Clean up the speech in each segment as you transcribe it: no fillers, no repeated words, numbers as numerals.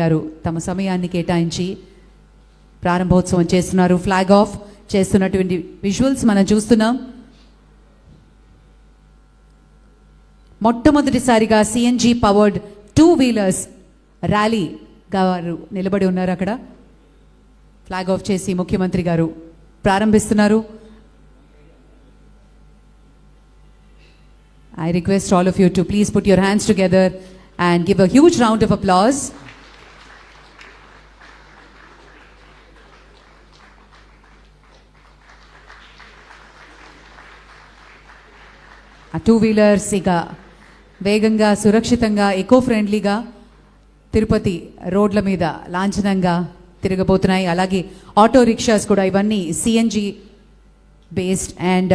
గారు తమ సమయాన్ని కేటాయించి ప్రారంభోత్సవం చేస్తున్నారు. ఫ్లాగ్ ఆఫ్ చేస్తున్నటువంటి విజువల్స్ మనం చూస్తున్నాం. మొట్టమొదటిసారిగా సిఎన్జి పవర్డ్ 2 వీలర్స్ ర్యాలీ గారు నిలబడి ఉన్నారు. అక్కడ ఫ్లాగ్ ఆఫ్ చేసి ముఖ్యమంత్రి గారు ప్రారంభిస్తున్నారు. I request all of you to please put your hands together and give a huge round of applause. ఆ 2 వీలర్స్ ఇక వేగంగా, సురక్షితంగా, ఎకో ఫ్రెండ్లీగా తిరుపతి రోడ్ల మీద లాంఛనంగా తిరగబోతున్నాయి. అలాగే ఆటో రిక్షాస్ కూడా, ఇవన్నీ CNG based and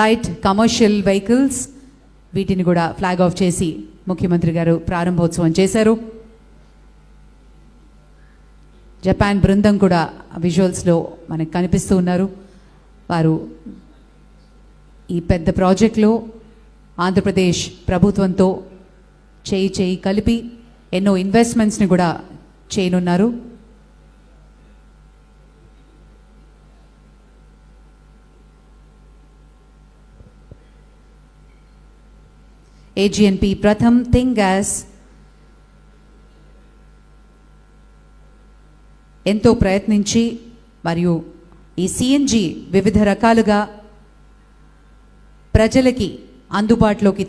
light commercial vehicles, వీటిని కూడా ఫ్లాగ్ ఆఫ్ చేసి ముఖ్యమంత్రి గారు ప్రారంభోత్సవం చేశారు. జపాన్ బృందం కూడా విజువల్స్లో మనకు కనిపిస్తూ ఉన్నారు. వారు ఈ పెద్ద ప్రాజెక్టులో ఆంధ్రప్రదేశ్ ప్రభుత్వంతో చేయి కలిపి ఎన్నో ఇన్వెస్ట్మెంట్స్ని కూడా చేయనున్నారు. AGNP ప్రథమ్ థింగ్ గ్యాస్ ఎంతో ప్రయత్నించి మరియు ఈ సిఎన్జి వివిధ రకాలుగా ప్రజలకి అందుబాటులోకి